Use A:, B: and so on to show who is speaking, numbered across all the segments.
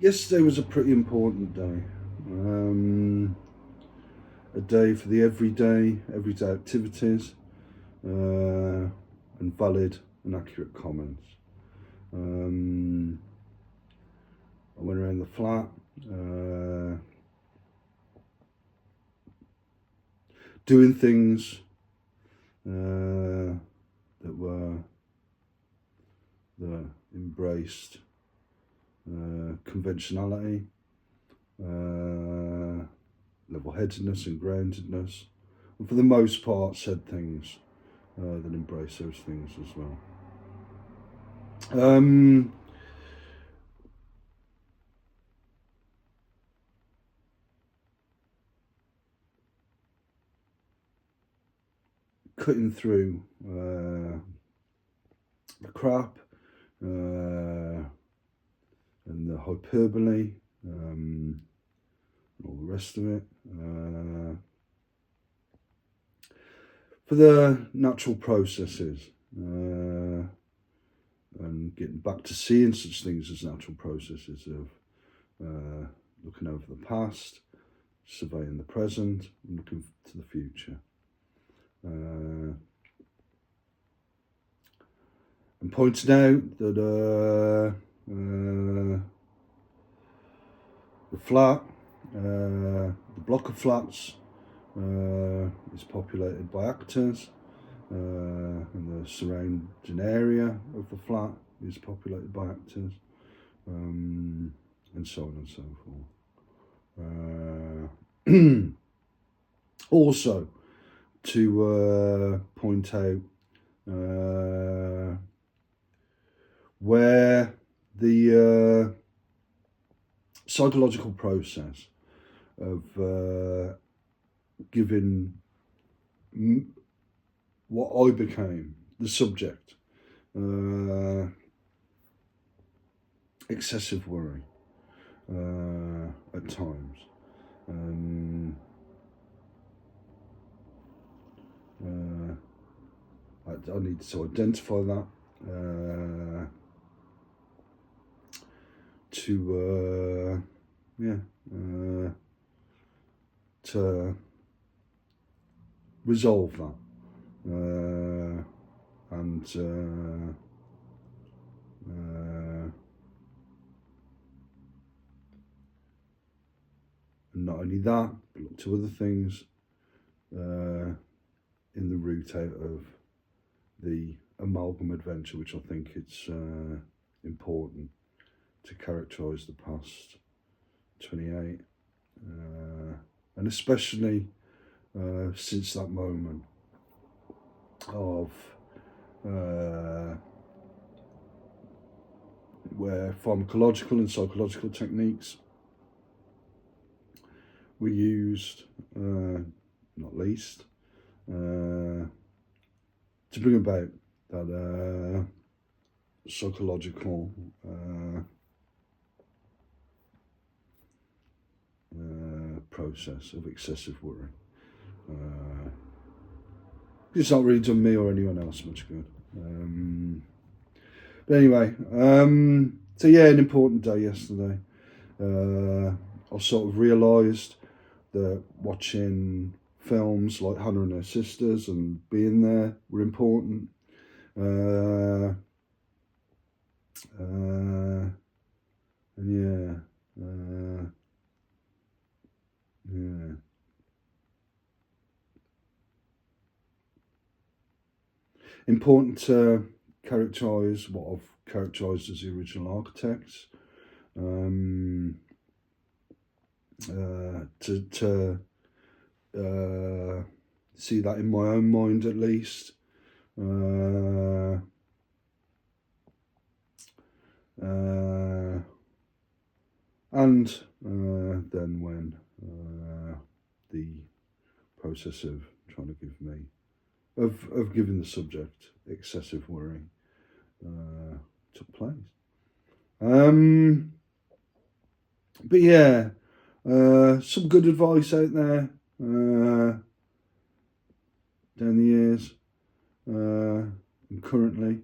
A: Yesterday was a pretty important day. A day for the everyday activities, and valid and accurate comments. I went around the flat, doing things that embraced conventionality, level-headedness and groundedness, and for the most part said things that embrace those things as well. Cutting through the crap and the hyperbole and all the rest of it, for the natural processes, and getting back to seeing such things as natural processes of looking over the past, surveying the present, and looking to the future. And pointing out that the flat, the block of flats, is populated by actors, and the surrounding area of the flat is populated by actors, and so on and so forth. Also, to point out where the psychological process of giving what I became, the subject, excessive worry at times. I need to identify that, to resolve that, and not only that, but look to other things in the route out of the Amalgam adventure, which I think it's important to characterise the past 28, and especially since that moment of where pharmacological and psychological techniques were used, not least, to bring about that psychological process of excessive worry. It's not really done me or anyone else much good. But anyway, so yeah, an important day yesterday. I sort of realised that watching films like Hannah and Her Sisters and being there were important. And yeah. Important to characterise what I've characterised as the original architects. To see that in my own mind at least. And then when the process of trying to give me, of giving the subject excessive worry took place. But yeah, some good advice out there down the years, and currently,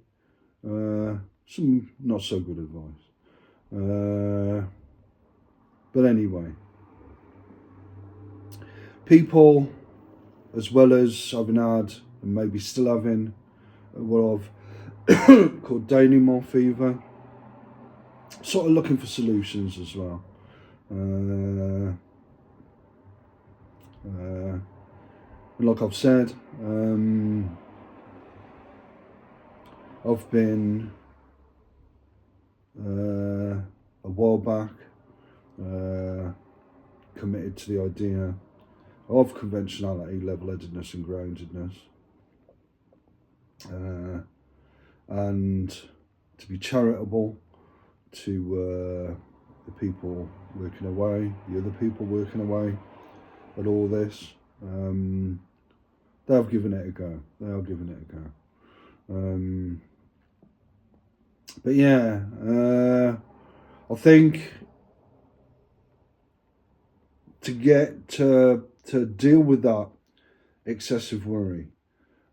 A: some not so good advice. But anyway, people, as well as having had, and maybe still having, what I've called denouement fever, sort of looking for solutions as well. And like I've said, I've been a while back committed to the idea of conventionality, level-headedness and groundedness, and to be charitable to the people working away, the other people working away at all this. They've given it a go. They are giving it a go. But yeah, I think to get to deal with that excessive worry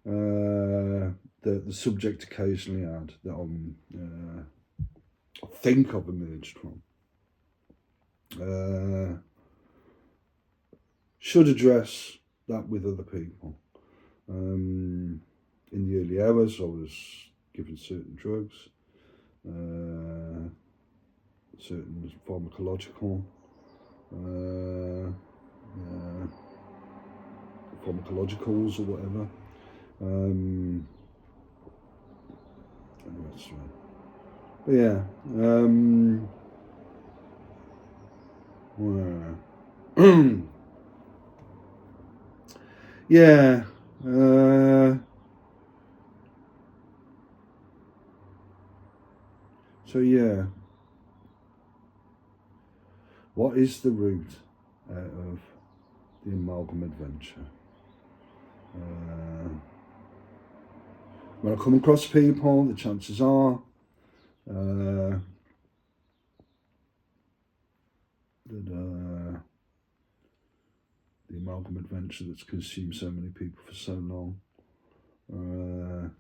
A: that the subject occasionally had, that I think I've emerged from, should address that with other people. In the early hours, I was given certain drugs, certain pharmacological pharmacologicals or whatever. That's right. But yeah, yeah. So yeah, what is the route out of the Amalgam adventure? When I come across people, the chances are that the Amalgam adventure that's consumed so many people for so long will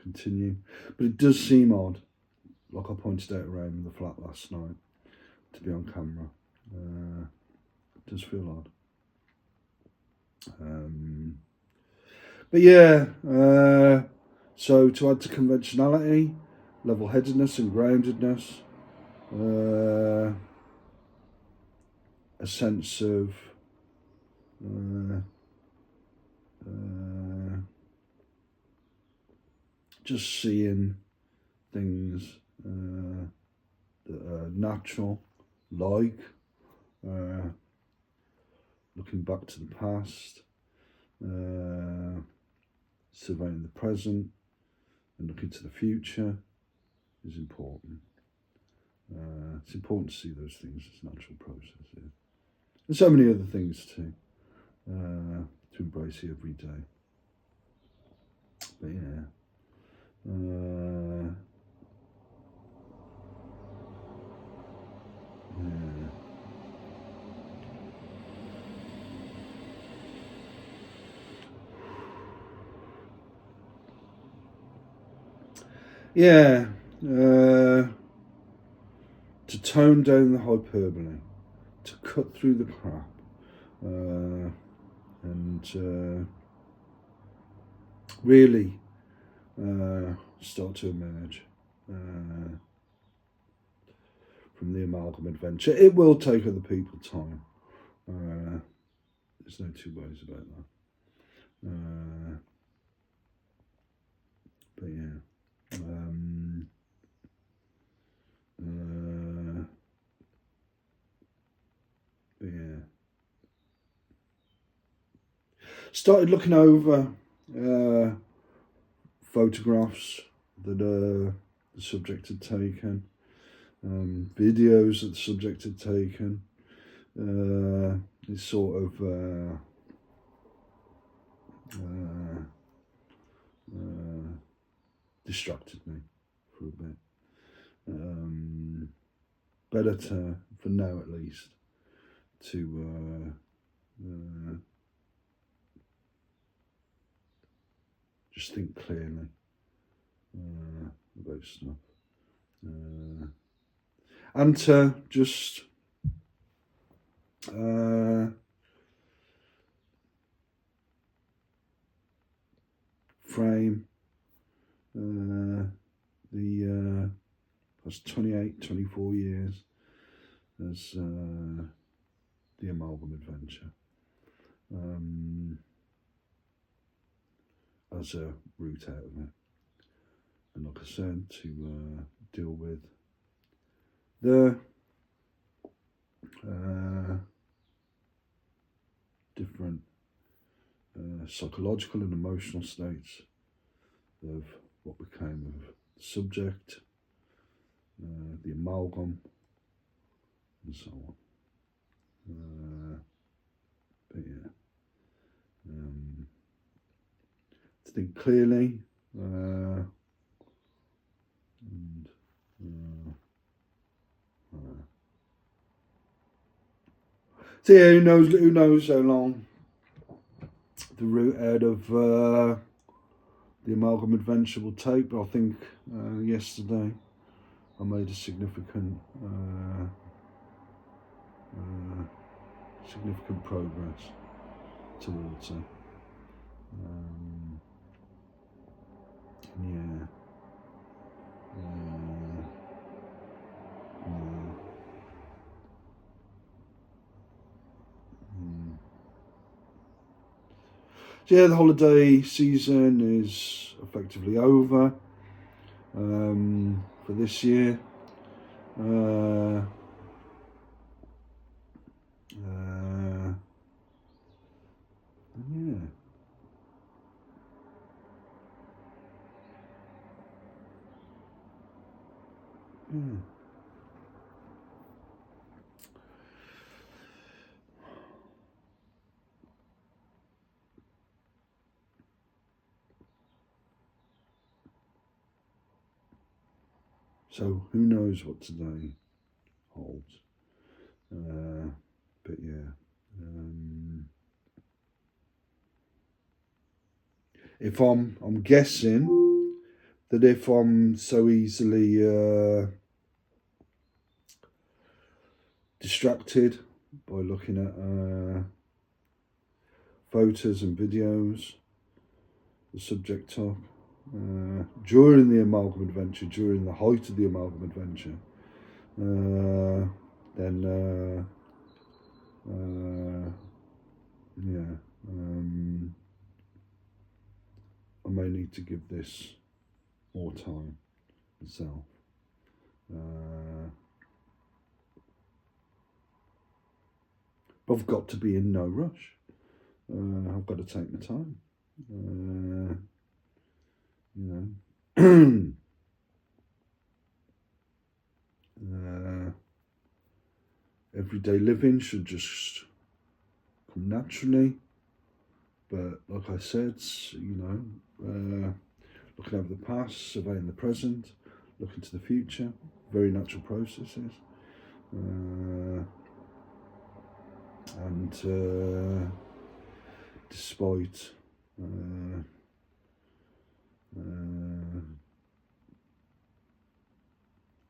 A: continue. But it does seem odd, like I pointed out around the flat last night, to be on camera. It does feel odd. But yeah, so to add to conventionality, level-headedness and groundedness, a sense of just seeing things that are natural, like looking back to the past, surveying the present, and looking to the future is important. It's important to see those things as natural processes. And so many other things too, to embrace every day. But yeah. Yeah, to tone down the hyperbole, to cut through the crap, and really start to emerge from the Amalgam adventure. It will take other people time. There's no two ways about that. But yeah. But yeah. Started looking over photographs that the subject had taken, videos that the subject had taken. It sort of distracted me for a bit. Better to, for now at least, to just think clearly about stuff, and to just frame. The that's 28, 24 years as the Amalgam Adventure. As a route out of it. And like I said, to deal with the different psychological and emotional states of what became of the subject, the amalgam, and so on. But yeah, to think clearly, and so yeah, who knows how long the route out of the Amalgam Adventure will take, but I think yesterday I made a significant progress towards it. Yeah. So yeah, the holiday season is effectively over for this year. Yeah. Yeah. So who knows what today holds? But yeah, if I'm guessing that if I'm so easily distracted by looking at photos and videos, the subject talk, during the Amalgam Adventure, during the height of the Amalgam Adventure, then yeah, I may need to give this more time myself. But I've got to be in no rush. I've got to take my time. You know, everyday living should just come naturally. But like I said, looking over the past, surveying the present, looking to the future, very natural processes. And despite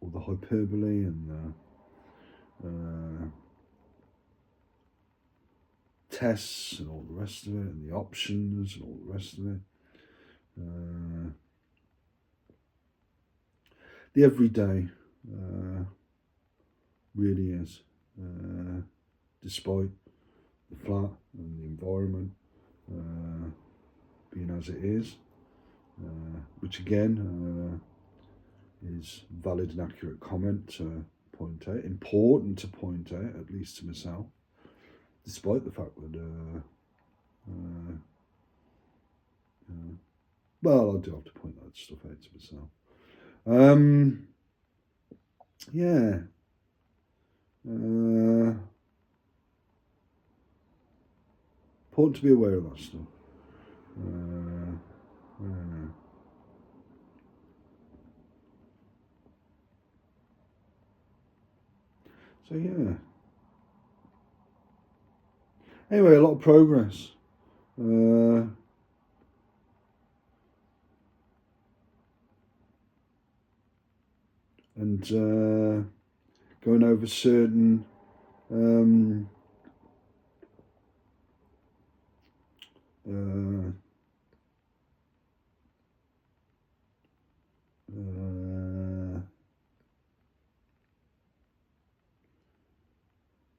A: all the hyperbole and tests and all the rest of it, and the options and all the rest of it, the everyday really is, despite the flat and the environment being as it is, which again is valid and accurate comment to point out, important to point out, at least to myself, despite the fact that well, I do have to point that stuff out to myself. Yeah. Important to be aware of that stuff. So yeah. Anyway, a lot of progress. And going over certain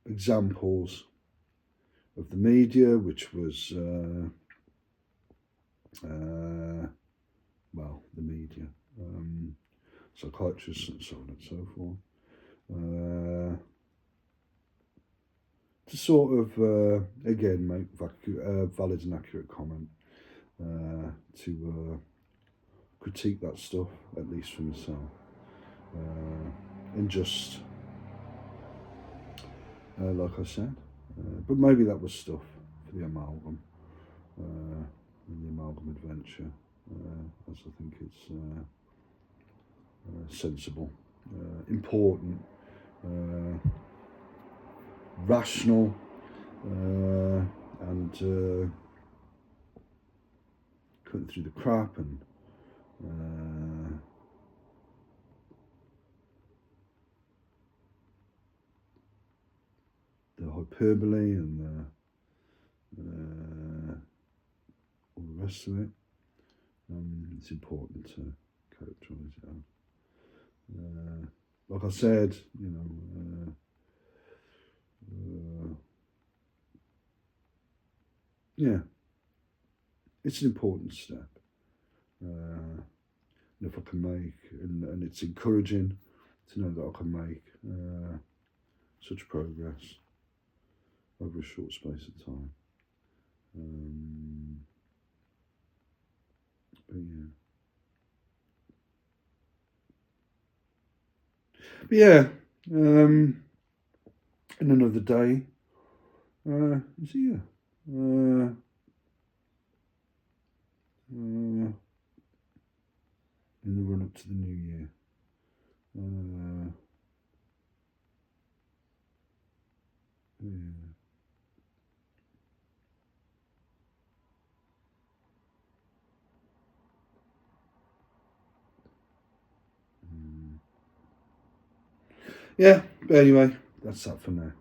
A: examples of the media, which was well, the media, psychiatrists and so on and so forth, to sort of again make valid and accurate comment, to critique that stuff, at least for myself, and just like I said, but maybe that was stuff for the Amalgam, and the Amalgam adventure, as I think it's sensible, important, rational, and cutting through the crap and the hyperbole and all the rest of it. It's important to characterise it out. Like I said, you know, yeah, it's an important step. And if I can make, and it's encouraging to know that I can make such progress over a short space of time. But yeah. In another day, is here. In the run up to the new year. Yeah. Yeah, but anyway, that's that for now.